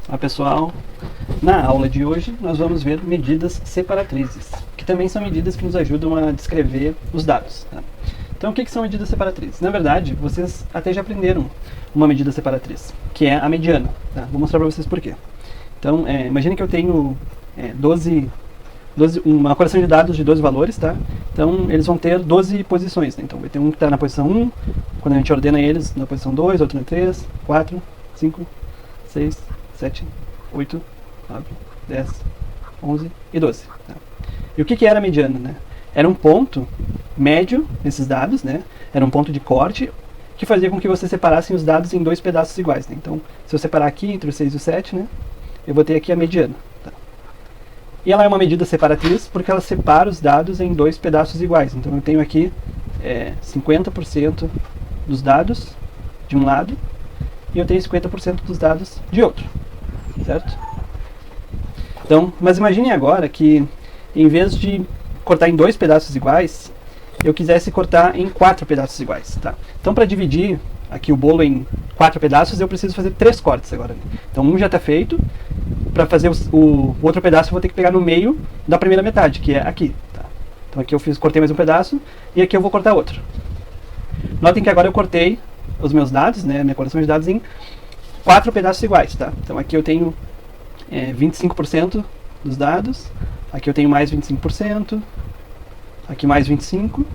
Olá pessoal, na aula de hoje nós vamos ver medidas separatrizes, que também são medidas que nos ajudam a descrever os dados. Tá? Então o que são medidas separatrizes? Na verdade, vocês até já aprenderam uma medida separatriz, que é a mediana. Tá? Vou mostrar para vocês por quê. Então, imagine que eu tenho 12, uma coleção de dados de 12 valores, tá? Então eles vão ter 12 posições, né? Então vai ter um que está na posição 1, quando a gente ordena eles na posição 2, outro na 3, 4, 5, 6, 7, 8, 9, 10, 11 e 12. Tá? E o que era a mediana? Né? Era um ponto médio nesses dados, né? Era um ponto de corte que fazia com que você separasse os dados em dois pedaços iguais. Né? Então, se eu separar aqui entre o 6 e o 7, né? Eu vou ter aqui a mediana. Tá? E ela é uma medida separatriz porque ela separa os dados em dois pedaços iguais. Então, eu tenho aqui 50% dos dados de um lado e eu tenho 50% dos dados de outro. Certo? Então, mas imagine agora que em vez de cortar em dois pedaços iguais, eu quisesse cortar em 4 pedaços iguais. Tá? Então, para dividir aqui o bolo em 4 pedaços, eu preciso fazer 3 cortes agora. Então, um já está feito. Para fazer o outro pedaço, eu vou ter que pegar no meio da primeira metade, que é aqui. Tá? Então, aqui eu cortei mais um pedaço e aqui eu vou cortar outro. Notem que agora eu cortei os meus dados, né, minha coleção de dados, em 4 pedaços iguais. Tá? Então, aqui eu tenho 25% dos dados, aqui eu tenho mais 25%, aqui mais 25%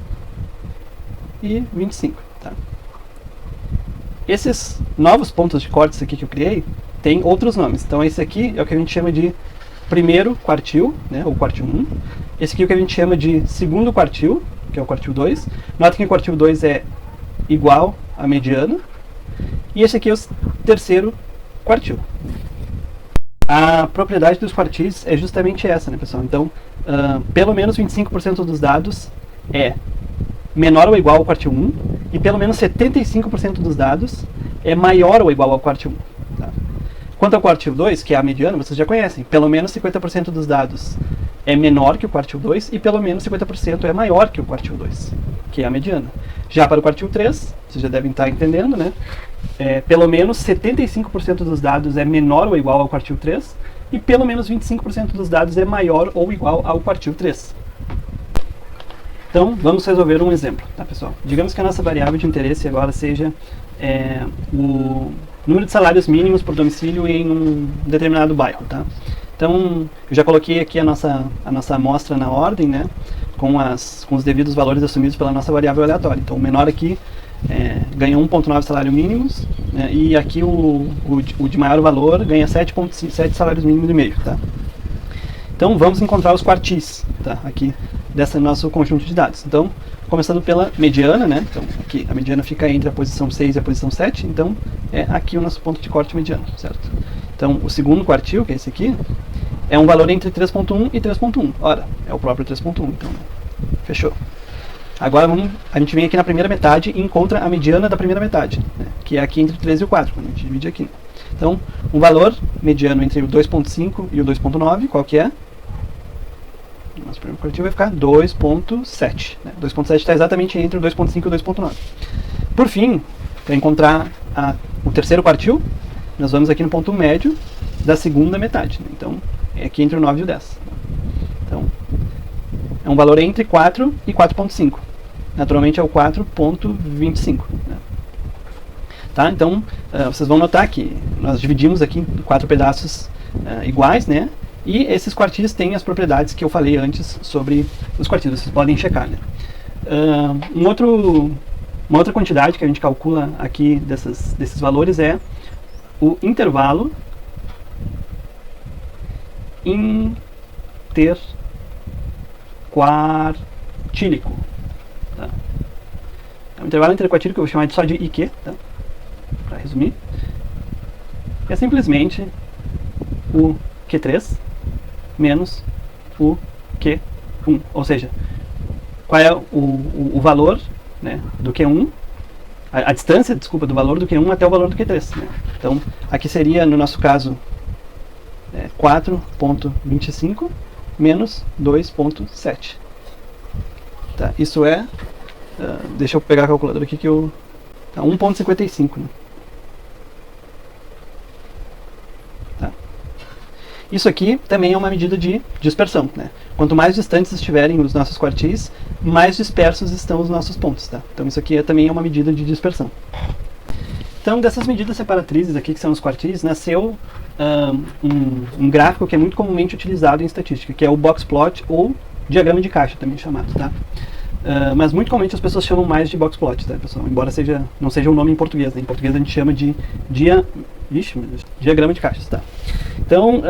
e 25%. Tá? Esses novos pontos de cortes aqui que eu criei têm outros nomes. Então esse aqui é o que a gente chama de primeiro quartil, né, ou quartil 1. Esse aqui é o que a gente chama de segundo quartil, que é o quartil 2. Nota que o quartil 2 é igual à mediana. E esse aqui é o terceiro quartil. A propriedade dos quartis é justamente essa, né, pessoal? Então, pelo menos 25% dos dados é menor ou igual ao quartil 1 e pelo menos 75% dos dados é maior ou igual ao quartil 1. Tá? Quanto ao quartil 2, que é a mediana, vocês já conhecem. Pelo menos 50% dos dados é menor que o quartil 2 e pelo menos 50% é maior que o quartil 2, que é a mediana. Já para o quartil 3, vocês já devem estar entendendo, né? Pelo menos 75% dos dados é menor ou igual ao quartil 3 e pelo menos 25% dos dados é maior ou igual ao quartil 3. Então, vamos resolver um exemplo, tá, pessoal? Digamos que a nossa variável de interesse agora seja o número de salários mínimos por domicílio em um determinado bairro, tá? Então, eu já coloquei aqui a nossa amostra na ordem, né? Com os devidos valores assumidos pela nossa variável aleatória. Então, o menor aqui ganha 1,9 salários mínimos, né, e aqui o de maior valor ganha 7,7 salários mínimos e meio, tá? Então, vamos encontrar os quartis, tá? Aqui desse nosso conjunto de dados. Então, começando pela mediana, né? Então, aqui a mediana fica entre a posição 6 e a posição 7, então é aqui o nosso ponto de corte mediano, certo? Então, o segundo quartil, que é esse aqui, é um valor entre 3.1 e 3.1. Ora, é o próprio 3.1, então, fechou. Agora a gente vem aqui na primeira metade e encontra a mediana da primeira metade, né? Que é aqui entre o 3 e o 4, quando a gente divide aqui. Então, um valor mediano entre o 2.5 e o 2.9, qual que é? Nosso primeiro quartil vai ficar 2.7. Né? 2.7 está exatamente entre o 2.5 e o 2.9. Por fim, para encontrar o terceiro quartil, nós vamos aqui no ponto médio da segunda metade. Né? Então, é aqui entre o 9 e o 10. Então, é um valor entre 4 e 4.5. Naturalmente é o 4.25. Né? Tá? Então, vocês vão notar que nós dividimos aqui em 4 pedaços iguais, né? E esses quartis têm as propriedades que eu falei antes sobre os quartis, vocês podem checar. Né? Uma outra quantidade que a gente calcula aqui desses valores é o intervalo interquartílico. Tá? O intervalo interquartílico eu vou chamar só de IQ, tá? Para resumir. É simplesmente o Q3 menos o Q1, ou seja, qual é o valor, né, do Q1, a distância, desculpa, do valor do Q1 até o valor do Q3. Né? Então, aqui seria, no nosso caso, 4.25 menos 2.7. Tá? Isso é, deixa eu pegar a calculadora aqui que eu... 1.55, né? Tá? Isso aqui também é uma medida de dispersão, né? Quanto mais distantes estiverem os nossos quartis, mais dispersos estão os nossos pontos, tá? Então isso aqui também é uma medida de dispersão. Então dessas medidas separatrizes aqui, que são os quartis, nasceu um gráfico que é muito comumente utilizado em estatística, que é o box plot ou diagrama de caixa, também chamado, tá? Mas muito comumente as pessoas chamam mais de box plot, tá, pessoal? Embora não seja um nome em português, né? Em português a gente chama de diagrama de caixas, tá? Então,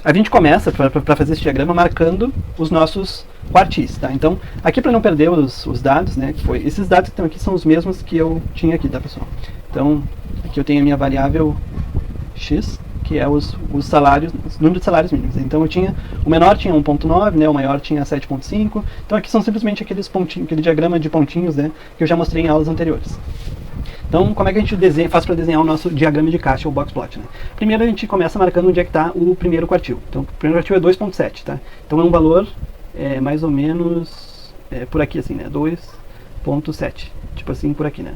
a gente começa para fazer esse diagrama marcando os nossos quartis, tá? Então, aqui para não perder os dados, né? Esses dados que estão aqui são os mesmos que eu tinha aqui, tá, pessoal? Então, aqui eu tenho a minha variável x, que é os salários, os números de salários mínimos. Então o menor tinha 1.9, né, o maior tinha 7.5. Então aqui são simplesmente aqueles pontinhos, aquele diagrama de pontinhos, né, que eu já mostrei em aulas anteriores. Então como é que a gente faz para desenhar o nosso diagrama de caixa, ou box plot, né? Primeiro a gente começa marcando onde é que está o primeiro quartil. Então o primeiro quartil é 2.7, tá? Então é um valor mais ou menos por aqui assim, né, 2.7, tipo assim por aqui, né?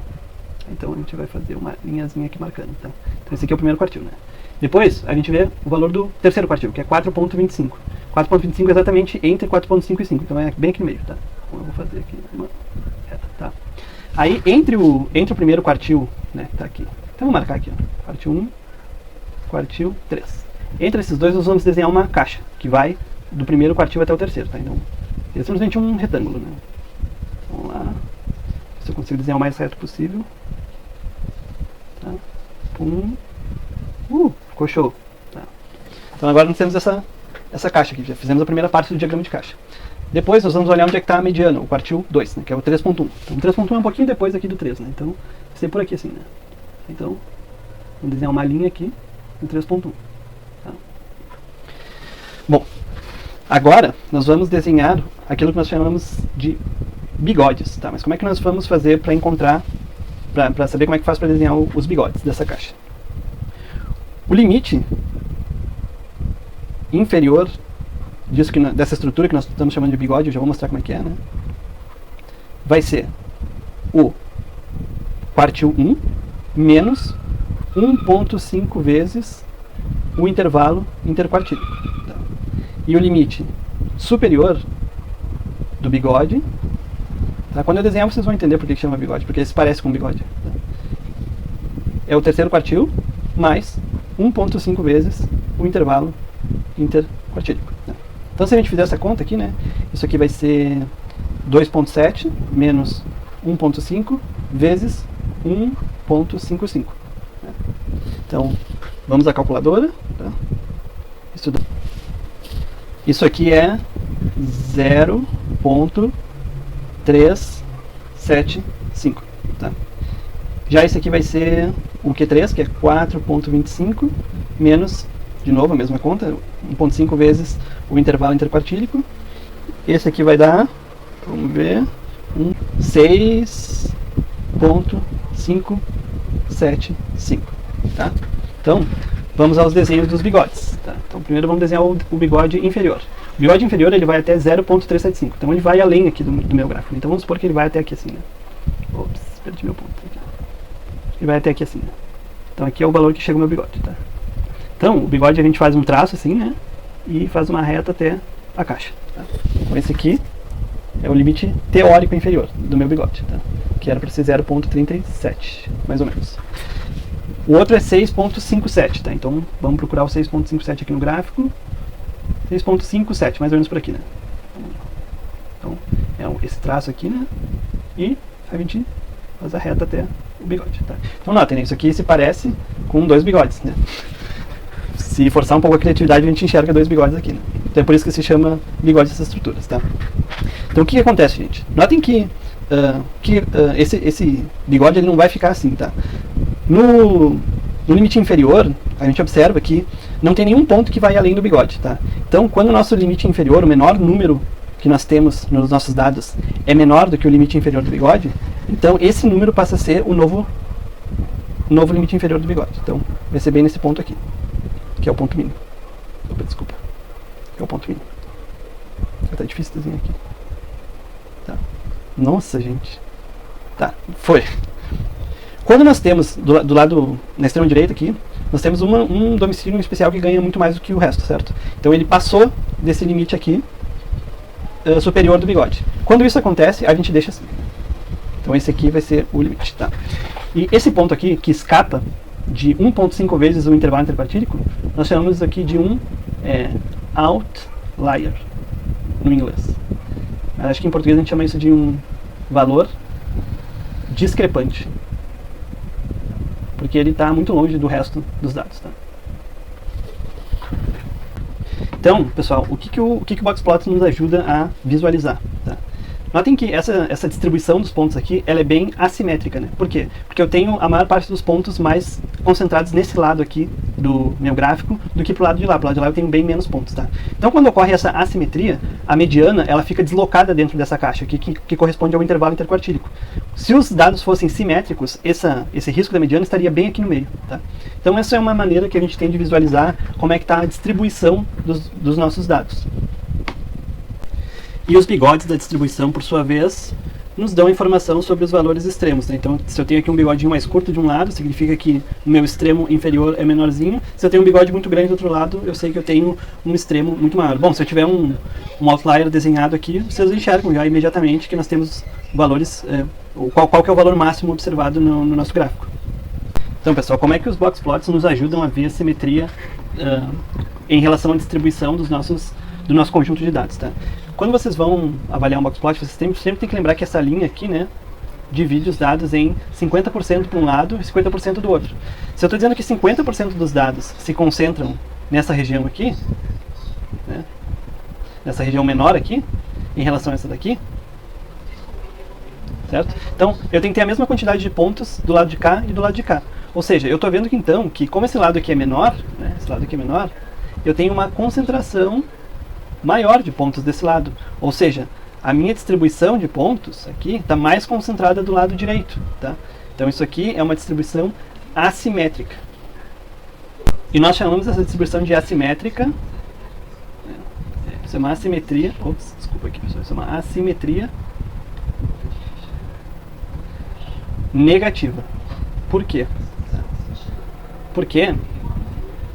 Então a gente vai fazer uma linhazinha aqui marcando, tá? Então esse aqui é o primeiro quartil, né? Depois, a gente vê o valor do terceiro quartil, que é 4.25. 4.25 é exatamente entre 4.5 e 5, então é bem aqui no meio, tá? Então eu vou fazer aqui uma reta, tá? Aí, entre o primeiro quartil, né, que tá aqui, então vou marcar aqui, ó, quartil 1, quartil 3. Entre esses dois, nós vamos desenhar uma caixa, que vai do primeiro quartil até o terceiro, tá? Então, é simplesmente um retângulo, né? Vamos lá, se eu consigo desenhar o mais reto possível. Tá? Ficou show. Tá. Então agora nós temos essa caixa aqui, já fizemos a primeira parte do diagrama de caixa. Depois nós vamos olhar onde é que está a mediana, o quartil 2, né, que é o 3.1. Então o 3.1 é um pouquinho depois aqui do 3, né? Então vai ser por aqui assim, né? Então vamos desenhar uma linha aqui no 3.1. Tá? Bom, agora nós vamos desenhar aquilo que nós chamamos de bigodes, tá? Mas como é que nós vamos fazer para encontrar, para saber como é que faz para desenhar os bigodes dessa caixa? O limite inferior dessa estrutura que nós estamos chamando de bigode, eu já vou mostrar como é que é, né? Vai ser o quartil 1 menos 1.5 vezes o intervalo interquartílico. Tá? E o limite superior do bigode, tá? Quando eu desenhar vocês vão entender por que chama bigode, porque ele se parece com um bigode. Tá? É o terceiro quartil mais 1.5 vezes o intervalo interquartílico. Né? Então se a gente fizer essa conta aqui, né, isso aqui vai ser 2.7 menos 1.5 vezes 1.55. Né? Então vamos à calculadora. Tá? Isso aqui é 0.375. Tá? Já esse aqui vai ser o Q3, que é 4.25, menos, de novo, a mesma conta, 1.5 vezes o intervalo interquartílico. Esse aqui vai dar, vamos ver, 6.575. Tá? Então, vamos aos desenhos dos bigodes. Tá? Então, primeiro vamos desenhar o bigode inferior. O bigode inferior ele vai até 0.375. Então, ele vai além aqui do meu gráfico. Então, vamos supor que ele vai até aqui assim. Né? Ops, perdi meu ponto aqui. Ele vai até aqui assim, né? Então aqui é o valor que chega o meu bigode, tá? Então, o bigode a gente faz um traço assim, né? E faz uma reta até a caixa, tá? Então esse aqui é o limite teórico inferior do meu bigode, tá? Que era para ser 0.37, mais ou menos. O outro é 6.57, tá? Então, vamos procurar o 6.57 aqui no gráfico. 6.57, mais ou menos por aqui, né? Então, é esse traço aqui, né? E a gente faz a reta até o bigode, tá? Então notem, né? Isso aqui se parece com dois bigodes, né? Se forçar um pouco a criatividade, a gente enxerga dois bigodes aqui, né? Então é por isso que se chama bigode dessas estruturas, tá? Então o que acontece, gente? Notem que, esse bigode ele não vai ficar assim, tá? No limite inferior, a gente observa que não tem nenhum ponto que vai além do bigode, tá? Então quando o nosso limite inferior, o menor número que nós temos nos nossos dados é menor do que o limite inferior do bigode, então esse número passa a ser o novo limite inferior do bigode. Então vai ser bem nesse ponto aqui, que é o ponto mínimo. Opa, desculpa. Que é o ponto mínimo. Tá difícil desenhar aqui. Tá. Nossa, gente. Tá, foi. Quando nós temos do lado, na extrema direita aqui, nós temos um domicílio especial que ganha muito mais do que o resto, certo? Então ele passou desse limite aqui, superior do bigode. Quando isso acontece, a gente deixa assim. Então esse aqui vai ser o limite, tá? E esse ponto aqui, que escapa de 1,5 vezes o intervalo interpartídico, nós chamamos isso aqui de um outlier, no inglês. Mas acho que em português a gente chama isso de um valor discrepante, porque ele está muito longe do resto dos dados, tá? Então, pessoal, o que o Boxplot nos ajuda a visualizar, tá? Notem que essa distribuição dos pontos aqui, ela é bem assimétrica, né? Por quê? Porque eu tenho a maior parte dos pontos mais concentrados nesse lado aqui do meu gráfico do que pro lado de lá. Pro lado de lá eu tenho bem menos pontos, tá? Então, quando ocorre essa assimetria, a mediana, ela fica deslocada dentro dessa caixa aqui, que corresponde ao intervalo interquartílico. Se os dados fossem simétricos, esse risco da mediana estaria bem aqui no meio, tá? Então, essa é uma maneira que a gente tem de visualizar como é que está a distribuição dos nossos dados. E os bigodes da distribuição, por sua vez, nos dão informação sobre os valores extremos, né? Então, se eu tenho aqui um bigodinho mais curto de um lado, significa que o meu extremo inferior é menorzinho. Se eu tenho um bigode muito grande do outro lado, eu sei que eu tenho um extremo muito maior. Bom, se eu tiver um outlier desenhado aqui, vocês enxergam já imediatamente que nós temos valores, qual que é o valor máximo observado no nosso gráfico. Então, pessoal, como é que os boxplots nos ajudam a ver a simetria em relação à distribuição do nosso conjunto de dados, tá? Quando vocês vão avaliar um boxplot, vocês sempre tem que lembrar que essa linha aqui, né, divide os dados em 50% para um lado e 50% do outro. Se eu estou dizendo que 50% dos dados se concentram nessa região aqui, né, nessa região menor aqui, em relação a essa daqui, certo? Então, eu tenho que ter a mesma quantidade de pontos do lado de cá e do lado de cá. Ou seja, eu estou vendo que então, que como esse lado aqui é menor, né, esse lado aqui é menor, eu tenho uma concentração maior de pontos desse lado. Ou seja, a minha distribuição de pontos aqui está mais concentrada do lado direito, tá? Então isso aqui é uma distribuição assimétrica. E nós chamamos essa distribuição de assimétrica, isso é uma assimetria, desculpa aqui pessoal, isso é uma assimetria negativa. Por quê? Porque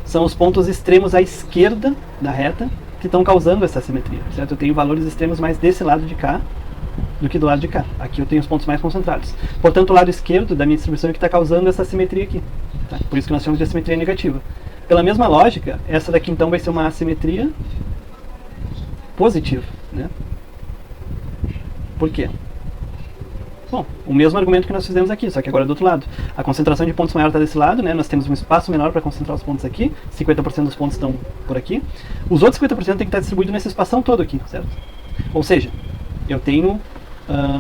são os pontos extremos à esquerda da reta que estão causando essa assimetria, certo? Eu tenho valores extremos mais desse lado de cá do que do lado de cá. Aqui eu tenho os pontos mais concentrados. Portanto, o lado esquerdo da minha distribuição é que está causando essa assimetria aqui, tá? Por isso que nós chamamos de assimetria negativa. Pela mesma lógica, essa daqui então vai ser uma assimetria positiva, né? Por quê? Bom, o mesmo argumento que nós fizemos aqui, só que agora do outro lado. A concentração de pontos maior está desse lado, né? Nós temos um espaço menor para concentrar os pontos aqui, 50% dos pontos estão por aqui. Os outros 50% tem que estar distribuído nesse espação todo aqui, certo? Ou seja, eu tenho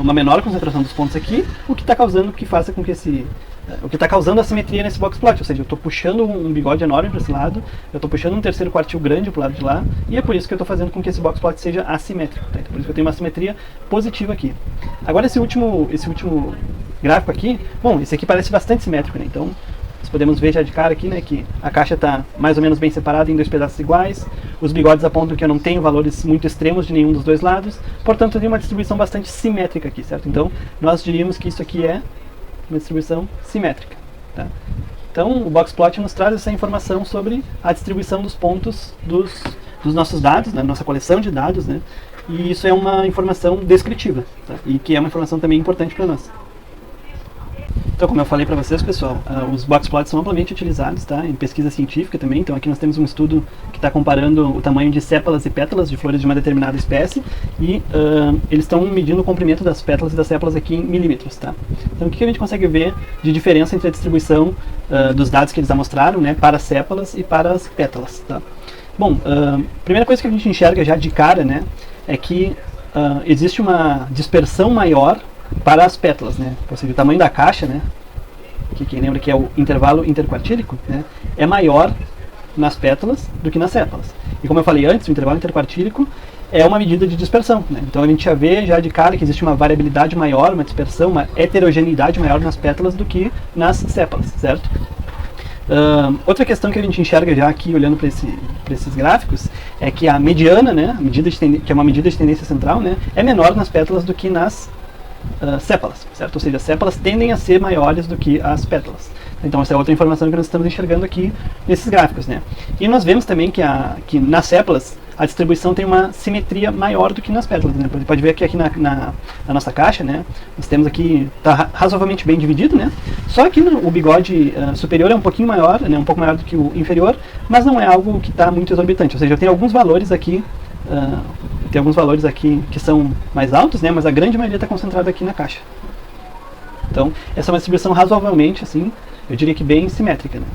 uma menor concentração dos pontos aqui, o que está causando que faça com que o que está causando a simetria nesse boxplot, ou seja, eu estou puxando um bigode enorme para esse lado, eu estou puxando um terceiro quartil grande para o lado de lá, e é por isso que eu estou fazendo com que esse boxplot seja assimétrico, tá? Então, por isso que eu tenho uma simetria positiva aqui. Agora esse último gráfico aqui, bom, esse aqui parece bastante simétrico, né? Então nós podemos ver já de cara aqui, né, que a caixa está mais ou menos bem separada em dois pedaços iguais, os bigodes apontam que eu não tenho valores muito extremos de nenhum dos dois lados, portanto eu tenho uma distribuição bastante simétrica aqui, certo? Então nós diríamos que isso aqui é uma distribuição simétrica, tá? Então o boxplot nos traz essa informação sobre a distribuição dos pontos dos nossos dados, da nossa coleção de dados, né? E isso é uma informação descritiva, tá? E que é uma informação também importante para nós. Então, como eu falei para vocês, pessoal, os boxplots são amplamente utilizados, tá, em pesquisa científica também. Então aqui nós temos um estudo que está comparando o tamanho de sépalas e pétalas de flores de uma determinada espécie e eles estão medindo o comprimento das pétalas e das sépalas aqui em milímetros, tá? Então o que a gente consegue ver de diferença entre a distribuição dos dados que eles amostraram, né, para as sépalas e para as pétalas, tá? Bom, a primeira coisa que a gente enxerga já de cara, né, é que existe uma dispersão maior para as pétalas, né? Ou seja, o tamanho da caixa, né, que quem lembra que é o intervalo interquartílico, né, é maior nas pétalas do que nas sépalas. E como eu falei antes, o intervalo interquartílico é uma medida de dispersão, né? Então a gente já vê já de cara que existe uma variabilidade maior, uma dispersão, uma heterogeneidade maior nas pétalas do que nas sépalas, certo? Outra questão que a gente enxerga já aqui olhando para esses gráficos é que a mediana, né, que é uma medida de tendência central, né, é menor nas pétalas do que nas sépalas, certo? Ou seja, as sépalas tendem a ser maiores do que as pétalas. Então essa é outra informação que nós estamos enxergando aqui nesses gráficos, né? E nós vemos também que nas sépalas a distribuição tem uma simetria maior do que nas pétalas, né? Você pode ver que aqui na nossa caixa, né, nós temos aqui, está razoavelmente bem dividido, né? Só que o bigode superior é um pouquinho maior, né, um pouco maior do que o inferior, mas não é algo que está muito exorbitante, ou seja, eu tenho alguns valores aqui, que são mais altos, né, mas a grande maioria está concentrada aqui na caixa. Então, essa é uma distribuição razoavelmente, assim, eu diria que bem simétrica, né?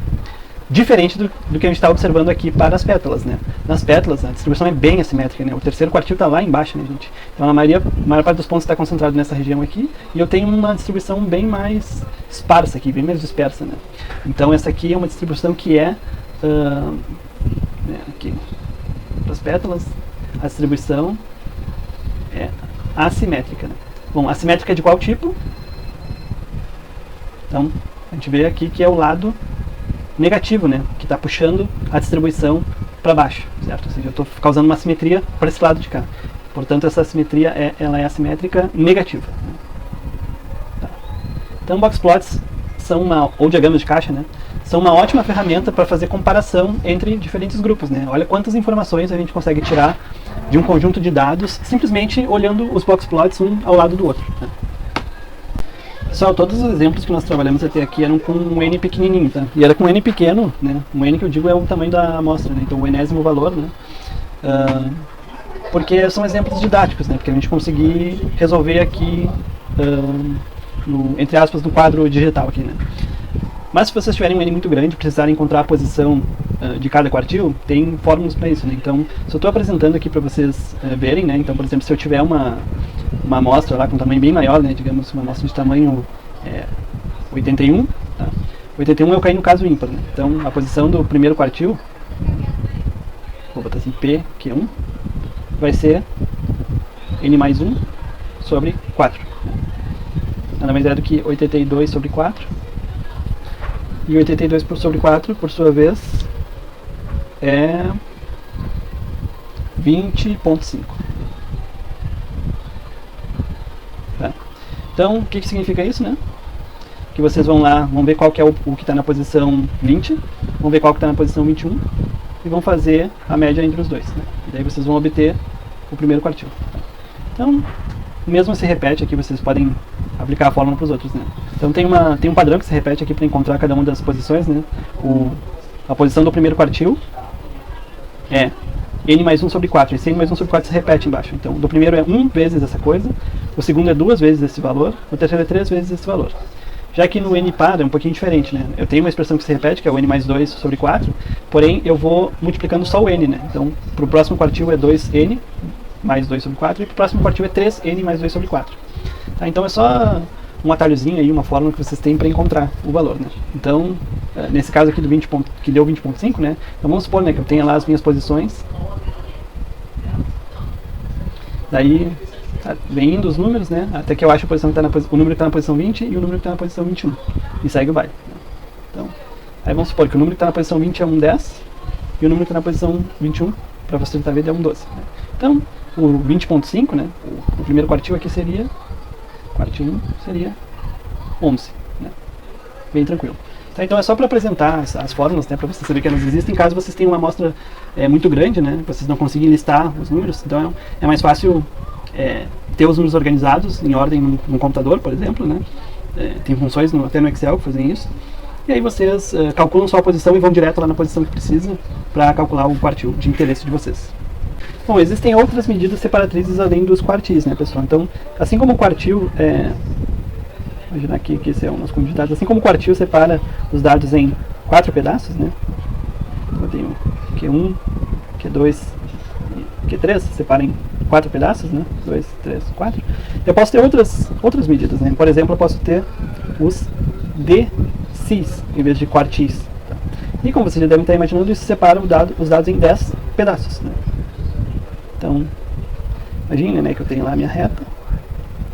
Diferente do que a gente está observando aqui para as pétalas, né? Nas pétalas, a distribuição é bem assimétrica, né? O terceiro quartil está lá embaixo, né, gente? Então, a maior parte dos pontos está concentrado nessa região aqui, e eu tenho uma distribuição bem mais esparsa aqui, bem mais dispersa, né? Então, essa aqui é uma distribuição que aqui, para as pétalas, a distribuição é assimétrica, né? Bom, assimétrica de qual tipo? Então, a gente vê aqui que é o lado negativo, né, que está puxando a distribuição para baixo, certo? Ou seja, eu estou causando uma assimetria para esse lado de cá. Portanto, essa assimetria ela é assimétrica negativa. Tá. Então, boxplots ou diagramas de caixa, né, são uma ótima ferramenta para fazer comparação entre diferentes grupos, né? Olha quantas informações a gente consegue tirar de um conjunto de dados simplesmente olhando os boxplots um ao lado do outro, né? Pessoal, todos os exemplos que nós trabalhamos até aqui eram com um N pequenininho, tá? E era com N pequeno, né? Um N que eu digo é o tamanho da amostra, né? Então o enésimo valor, né? Porque são exemplos didáticos, né? Porque a gente conseguir resolver aqui, entre aspas, no quadro digital aqui, né? Mas se vocês tiverem um N muito grande e precisarem encontrar a posição de cada quartil, tem fórmulas para isso, né? Então, se eu estou apresentando aqui para vocês verem, né? Então, por exemplo, se eu tiver uma amostra lá com um tamanho bem maior, né? Digamos, uma amostra de tamanho 81, tá? 81 eu caí no caso ímpar, né? Então, a posição do primeiro quartil, vou botar assim, P, que é 1, vai ser N mais 1 sobre 4. Nada mais é do que 82 sobre 4. E 82 sobre 4, por sua vez, é 20,5. Tá? Então, o que significa isso, né? Que vocês vão lá, vão ver qual que é o que está na posição 20, vão ver qual que está na posição 21, e vão fazer a média entre os dois, né? E daí vocês vão obter o primeiro quartil. Tá? Então, o mesmo se repete aqui, vocês podem aplicar a fórmula para os outros, né? Então tem um padrão que se repete aqui para encontrar cada uma das posições, né? A posição do primeiro quartil é N mais 1 sobre 4. Esse N mais 1 sobre 4 se repete embaixo. Então, do primeiro é 1 vezes essa coisa, o segundo é 2 vezes esse valor, o terceiro é 3 vezes esse valor. Já que no N par é um pouquinho diferente, né? Eu tenho uma expressão que se repete, que é o N mais 2 sobre 4, porém eu vou multiplicando só o N, né? Então, para o próximo quartil é 2N mais 2 sobre 4, e para o próximo quartil é 3N mais 2 sobre 4. Tá? Então é só um atalhozinho aí, uma fórmula que vocês têm para encontrar o valor, né? Então, nesse caso aqui que deu 20,5, né? Então vamos supor, né, que eu tenha lá as minhas posições. Daí, vem indo os números, né? Até que eu acho a posição que o número que está na posição 20 e o número que está na posição 21. E segue o baile. Então, aí vamos supor que o número que está na posição 20 é um 10 e o número que está na posição 21, para facilitar a vida, é um 12. Né? Então, o 20,5, né? O primeiro quartil aqui seria... Quartil 1 seria 11, né? Bem tranquilo. Tá, então é só para apresentar as fórmulas, né, para vocês saberem que elas existem, caso vocês tenham uma amostra muito grande, né, vocês não conseguirem listar os números, então é mais fácil ter os números organizados em ordem no computador, por exemplo, né? Tem funções até no Excel que fazem isso, e aí vocês calculam só a posição e vão direto lá na posição que precisa para calcular o quartil de interesse de vocês. Bom, existem outras medidas separatrizes além dos quartis, né, pessoal? Então, assim como o quartil, imaginar aqui que esse é o nosso conjunto de dados, assim como o quartil separa os dados em 4 pedaços, né? Eu tenho Q1, Q2 e Q3, separa em 4 pedaços, né? 2, 3, 4. Eu posso ter outras medidas, né? Por exemplo, eu posso ter os decis em vez de quartis. Tá? E como vocês já devem estar imaginando, isso separa os dados em 10 pedaços, né? Então, imagine, né, que eu tenho lá a minha reta,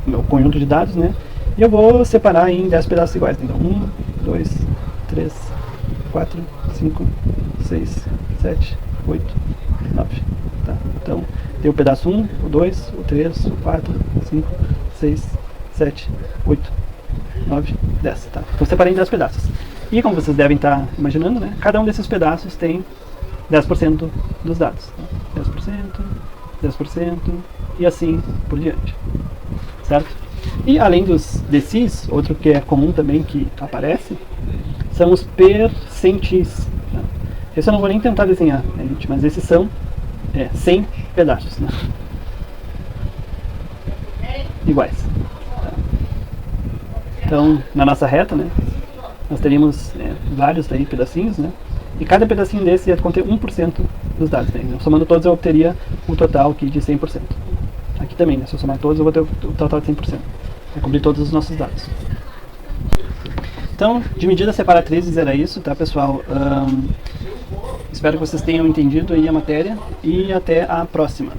meu conjunto de dados, né, e eu vou separar em 10 pedaços iguais. Então, 1, 2, 3, 4, 5, 6, 7, 8, 9. Tá? Então, tem o pedaço 1, o 2, o 3, o 4, 5, 6, 7, 8, 9, 10. Tá? Então, separei em 10 pedaços. E como vocês devem estar imaginando, né, cada um desses pedaços tem 10% dos dados. 10%, e assim por diante. Certo? E além dos decis, outro que é comum também que aparece, são os percentis. Tá? Esse eu não vou nem tentar desenhar, né, gente, mas esses são 100 pedaços. Né? Iguais. Tá? Então, na nossa reta, né, nós teríamos vários aí pedacinhos, né? E cada pedacinho desse ia conter 1% dos dados. Né? Então, somando todos, eu obteria um total aqui de 100%. Aqui também, né? Se eu somar todos, eu vou ter o total de 100%. Vai cobrir todos os nossos dados. Então, de medidas separatrizes era isso, tá, pessoal? Espero que vocês tenham entendido aí a matéria e até a próxima.